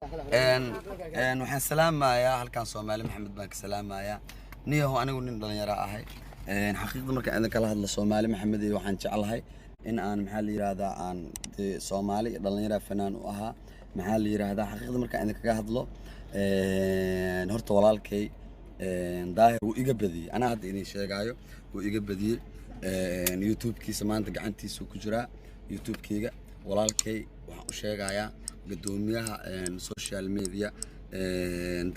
waxaan salaamayaa halkan Soomaali Maxamed baan ka salaamayaa niyaho anigu nin dhalinyaro ahay xaqiiqda marka aan kala hadlo Soomaali Maxamed iyo waxaan jecelahay in aan maxaa la yiraahdaa aan Soomaali dhalinyaro fanaan u ahaa maxaa la yiraahdaa xaqiiqda marka aan kaga hadlo horta walaalkay daahir uu iga badiyay ana hadda inii sheegayo uu iga badiyay YouTube-kiisa maanta gacantiisa ku jira YouTube-kayga walaalkay waxaan u sheegayaa gudoomiyaha social media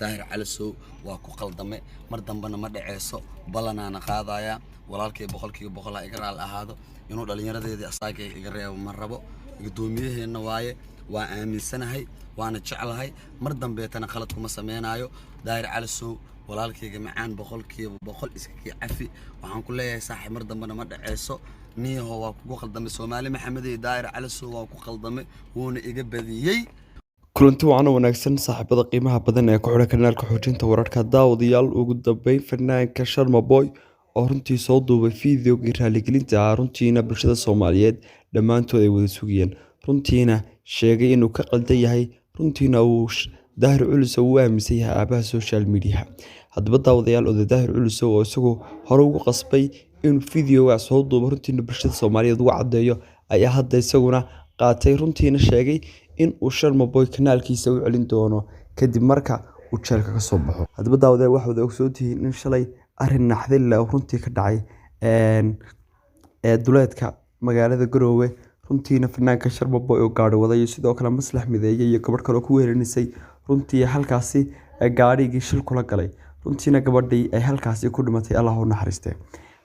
daahir calisow waa ku qaldamay mar dambana ma dhaceyso balanaana qaadaya walaalkay boqolkiiba boqol iga raal ahaado inuu dhalinyaradeedii asaaga iga reebo ma rabo gudoomiyaheena waaye waa aaminsanahay waana jecelahay mar dambeetana qalad kuma sameeynayo daahir calisow walaalkayga macaan boqolkiiba boqol iska cafi waxaan ku leeyahay saaxiib mar dambana ma dhaceyso niyaho waa ku qaldamay Soomaali Maxamed iyo daahir calisow waa ku qaldamay wuuna iga badiyay kulanti waana wanaagsan saaxiibada qiimaha badan ee ku xidhan kanaalka xoojinta wararka daawadayaal ugu dambeyn fanaanka Sharma Boy oo runtii soo duubay fiidiyoogii raaligelinta runtiina bulshada Soomaaliyeed dhammaantood ay wada sugayeen runtiina sheegay inuu ka qaldan yahay runtiina uu daahir culusow uu aaminsan yahay aabaha social media haddaba daawadayaal oo daahir culusow oo isagoo hore ugu qasbay inuu fiidiyooga soo duubo runtiina bulshada Soomaaliyeed ugu cadeeyo ayaa hadda isaguna qaatay runtiina sheegay in uu Sharma Boy kanaalkiisa u celin doono kadib marka uu jeelka ka soo baxo haddaba daawadayaal waxa wada ogsoontihiin in shalay arrin naxdin leh runtii ka dhacay duleedka magaalada Garowe runtiina fanaanka Sharma Boy oo gaari waday sidoo kale maslax mideeyay iyo gabadh kale oo ku weeranisay runtii halkaasi gaarigii shil kula galay runtiina gabadhii ay halkaasi ku dhimatay Allah u naxariistay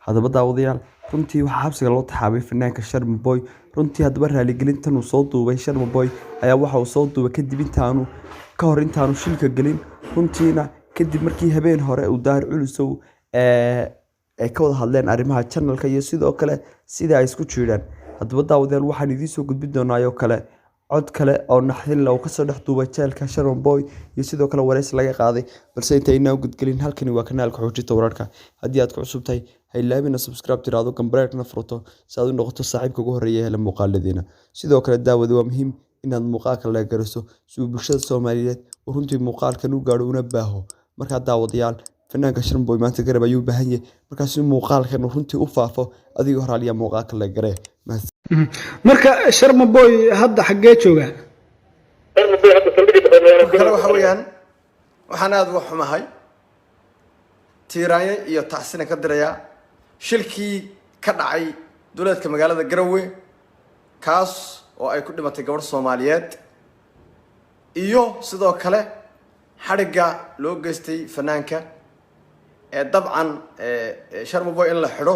haddaba daawadayaal runtii waxa xabsiga loo taxaabay fanaanka Sharma Boy runtii haddaba raaligelintan uu soo duubay Sharma Boy ayaa waxa uu soo duubay kadib intaanu shilka galin runtiina kadib markii habeen hore uu daahir culusow ay ka wada hadleen arrimaha channelka iyo sidoo kale sida ay isku jiiraan haddaba daawadayaal waxaan idiin soo gudbin doonaa oo kale cod kale oo naxdin leh oo ka soo dhex duubay jeelka Sharma Boy iyo sidoo kale wareys laga qaaday balse intaynaa u gudgelin halkani waa kanaalka xoojinta wararka haddii aad ku cusub tahay ha ilaawina subscribe tiraado gambareerna furto si aad u noqoto saaxiibka ugu horeeya ee muuqaaladeena sidoo kale daawada waa muhiim inaad muuqaalka la gariso si uu bulshada Soomaaliyeed oo runtii muuqaalkan u gaaro una baaho marka daawadayaal fanaanka Sharma Boy maanta garab ayuu baahan yahay markaas in muuqaalkan runtii u faafo adiga horaaliya muuqaalka la garee marka Sharma Boy hadda xagee jooga Sharma Boy hadda kala waxa weeyaan waxaan aad uga xumahay tiiraanye iyo tacsina ka diraya shilkii ka dhacay duleedka magaalada Garowe kaas oo ay ku dhimatay gabadh Soomaaliyeed iyo sidoo kale xariga loo geystay fanaanka dabcan Sharma Boy in la xiro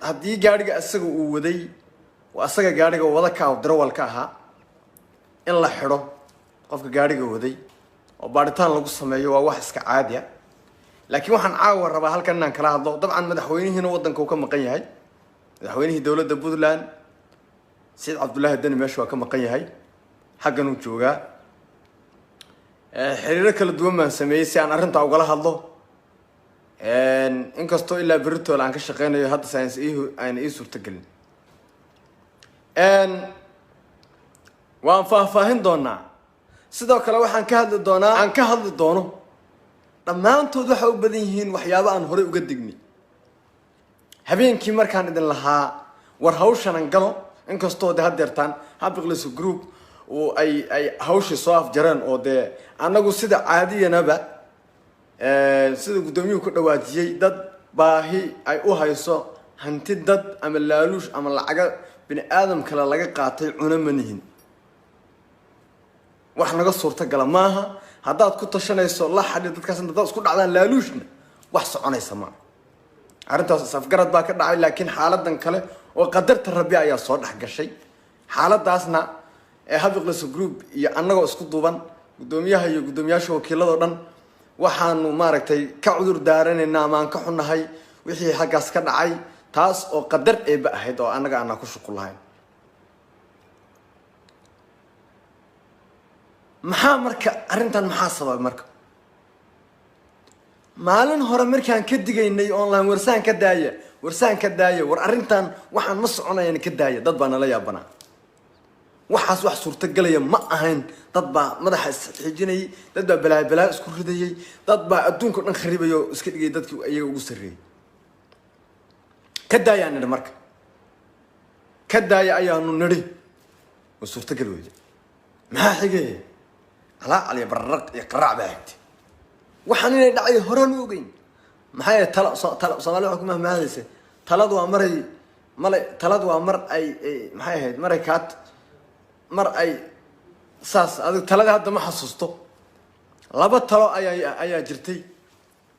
haddii gaariga asaga uu waday waa asaga gaariga wada ka darawalka ahaa in la xiro qofka gaariga waday oo baaritaan lagu sameeyo waa wax iska caadi ah laakiin waxaan caawa rabaa halkan inaan kala hadlo dabcan madaxweynihiina wadanka uu ka maqan yahay madaxweynihii dowladda Puntland Said Abdullahi Dani meesha waa ka maqan yahay xaggan uu joogaa xiriiro kala duwan baan sameeyay si aan arrinta ugala hadlo inkastoo ilaa berito aan ka shaqeynayo hadda science aan ii suurtagelin waan faahfaahin doonaa sidoo kale waxaan ka hadli doono dhammaantood waxa u badan yihiin waxyaabo aan horey uga digni habeenkii markaan idin lahaa war hawshanan galo inkastoo hadeertaan Habiqlis group oo ay hawshii soo afjareen oo anagu sida caadiyanaba sida gudoomiyuhu ku dhawaajiyay dad baahi ay u hayso hanti dad ama laaluush ama lacaga bini aadam kale laga qaatay cuna manihin wax naga suurta gala maaha haddaad ku tashanayso la xadhi dadkaas inta isku dhacdaan laaluushna wax soconaysa ma arrintaas safgarad baa ka dhacay laakiin xaaladan kale oo qadarta rabbi ayaa soo dhax gashay xaaladaasna Habiqlis group iyo annagoo isku duuban gudoomiyaha iyo gudoomiyaasha wakiilada dhan waxaanu maaragtay ka cudur daaranaynaa ama aan ka xunahay wixii xaggaas ka dhacay taas oo qadar eeba ahayd oo annaga aan ku shaqo lahayn maxaa marka arrintan maxaa sabab marka maalin hore markaan ka digaynay online warsaan ka daaya war arrintan waxaan ma soconayaan ka daaya dad baa nala yaabanaa waxaas wax suurta galaya ma ahayn dad baa madaxa isxijinayay dad baa balaa isku ridayay dad baa adduunka dhan kharibayo iska dhigay dadkii ayaga ugu sareeyay ka daayaan nidhi marka ka daaya ayaanu nidhi oo suurta gal weeyay maxaa xigay ala cali barraq iyo qaraac baa xigtay waxaan inay dhacay horaan u ogeyn maxay tala Soomaaliya waxa ku mahmaadaysa taladu waa maray taladu waa mar ay maxay ahayd maray kaat mar ay saas adiga talada hadda ma xasuusto laba talo ayaa jirtay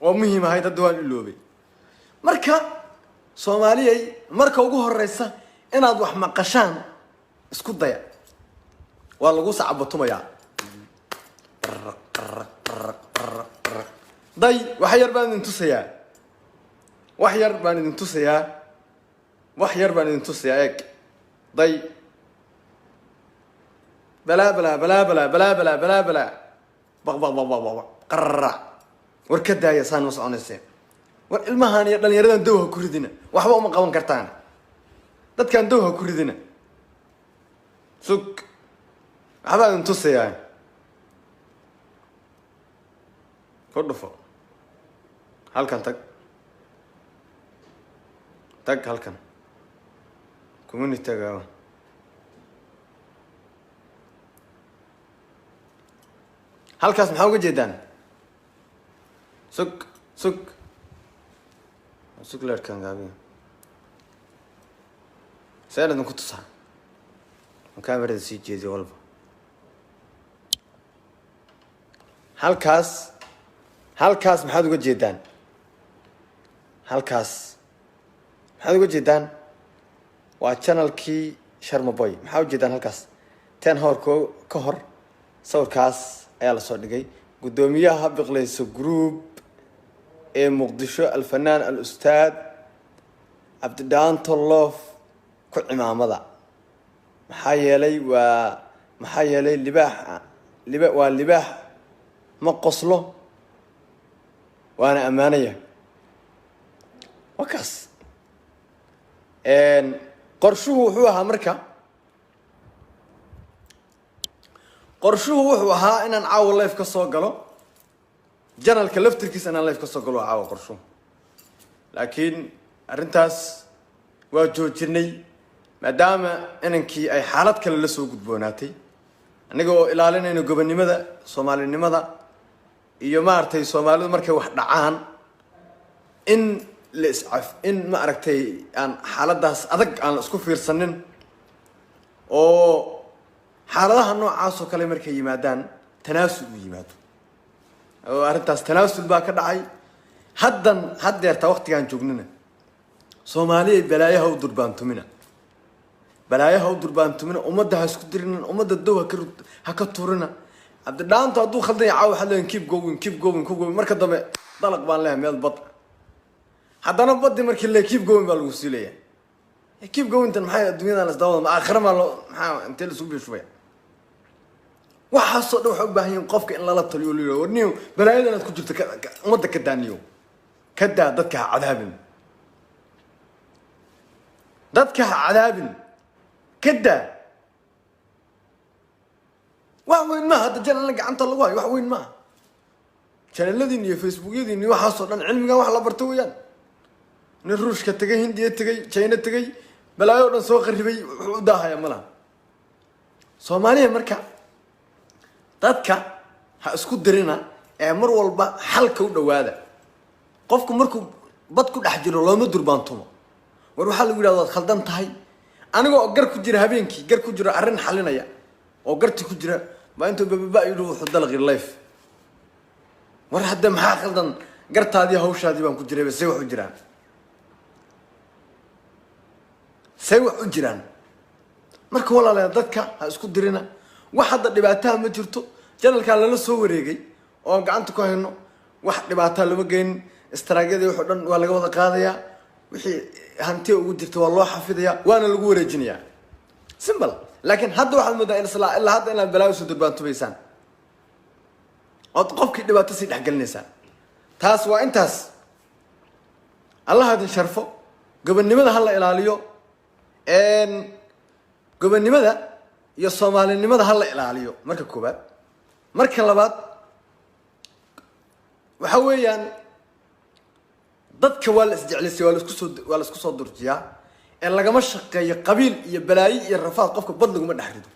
oo muhiim ahayd hadda waan iloobay marka Soomaaliyay marka ugu horeysa inaad wax maqashaan isku daya waa lagu sacabtumaya day wax yar baan idin tusayaa wax yar baan idin tusayaa eeg day بلا بلا بلا بلا بلا بلا بلا بلا بق بق بق بق قرر وركدا يا سان وسعنسين والمهان يا دليردان دوها كردينا waxba uma qaban kartaan dadkan dooha kuridina sug waxba intu sayay fodhofo halkan tag halkan community tagawa halkaas maxaa uga jeedaan sug leerkan gaabiyo saynadan ku tusaa kaamirada sii jeediyo walba halkaas maxaad uga jeedaan waa channelkii Sharma Boy maxaa u jeedaan halkaas 10 hour ka hor sawirkaas ayaa la soo dhigay gudoomiyaha biqlayso group ee Muqdisho al-Fanaan al-Ustaad Abdidaan Tolof ku cimaamada maxaa yeelay libaax ma qoslo waana amaanaya wakaas qorshuhu wuxuu ahaa marka inaan caawa live ka soo galo janalka laftirkiisa inaan live ka soo galo caawa qorshuhu laakiin arintaas waa joojinay maadaama inankii ay xaalad kale la soo gudboonaatay aniga oo ilaalinayno gobonimada Soomaalinimada iyo maartay Soomaalidu markay wax dhacaan in la iscaf in ma aragtay aan xaaladaas adag aan isku fiirsanin oo xaaladaha noocaas oo kale markay yimaadaan tanaasul u yimaado oo arintaas tanaasul baa ka dhacay haddeerta waqtigan joognina Soomaaliya balaayaha u durbaantumina ummadda ha isku dirina ummadda dow ha ka turina Abdidaanto hadduu khaldan yahay waxa la keep going marka dambe dalaq baan leeyahay meel bad haddana badi markii la keep going baa lagu siileeyaa keep going tan maxay adduunyada la daawada ma aakhira ma maxaa inta la suubiyo shubay waxa soo dhaw u baahan yahay qofka in la taliyo leeyahay warniyo balaayadan aad ku jirto ummadda ka daaniyo ka daa dadka cadaabin كده وين ما هذا جل لك عن طلواي وين ما كان الذي ني فيسبوك يدي ني وحصل عن علمي واحد لبرتويان نروش كتجي هندي تجي شينا تجي بلا يوم سوق الربي وداها يا ملا Soomaaliya marka dadka ha isku dirina amar walba xalka u dhawaada qofku markuu bad ku dhex jiro looma durbaantumo war waxa lagu yiraahdo khaldan tahay anigoo gar ku jira habeenkii gar ku jira arin xalinaya oo garti ku jira ba intuu baba yidhi wuxuu dalqi life war hadda maxaa khaldan gartaadii hawshaadii baan ku jiray say wax u jiraan marka walaalaha dadka ha isku dirina wax hadda dhibaato ma jirto janalka la soo wareegay oo gacanta ku hayno wax dhibaato lama geyn istaraagada wuxuu dhan waa laga wada qaadaya wixii hanti ugu jirto waa loo xafidaya waana lagu wareejinaya simple laakiin hadda waxa moodaa ilaa hadda inaan balaayo soo durbaantumaysan oo qofkii dhibaato si dhaxgalinaysa taas waa intaas Allah hadin sharfo gobonimada hal la ilaaliyo gobonimada iyo Soomaalinimada hal la ilaaliyo marka koobaad marka labaad waxa weeyaan dadka waa la isjeclisay waa la isku soo durjiyaa ee lagama shaqeeyo qabiil iyo balaayi iyo rafaad qofka bad laguma dhaxrido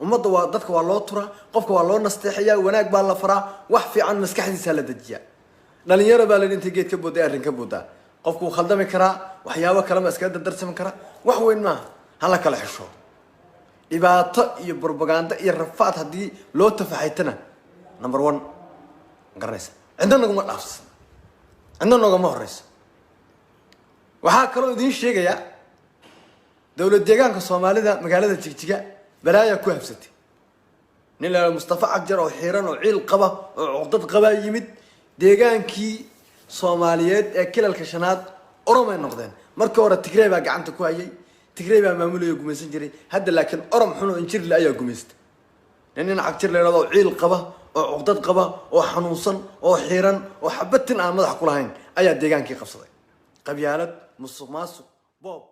ummadda waa dadka waa loo tura qofka waa loo nasteexiyaa wanaag baa la faraa wax fiican maskaxdiisa la dajiyaa dhalinyaro baa la dhintay geed ka booday arrin ka boodaa qofku wuu khaldami karaa waxyaabo kale ma iska dardarsan karaa wax weyn ma hala kala xisho dhibaato iyo propaganda iyo rafaad hadii loo tafaxaytana number 1 garanaysa cidna naguma dhaafsan cidna naguma horeysa waxa kale oo idin sheegaya dawlad deegaanka Soomaalida magaalada Jigjiga balaaya ku habsatay nin la Mustafa Agjar oo xiran oo ciil qaba oo codad qaba yimid deegaankii Soomaaliyeed ee kilalka shanaad Oromay noqdeen markii hore Tigray baa gacanta ku hayay Tigray baa maamulaya gumaysan jiray hadda laakiin Orom xuno injir la ayaa gumaystay nin Agjar leeyahay oo ciil qaba oo codad qaba oo xanuunsan oo xiran oo xabatin aan madax ku lahayn ayaa deegaankii qabsaday qabyaalad musuqmaasuq boob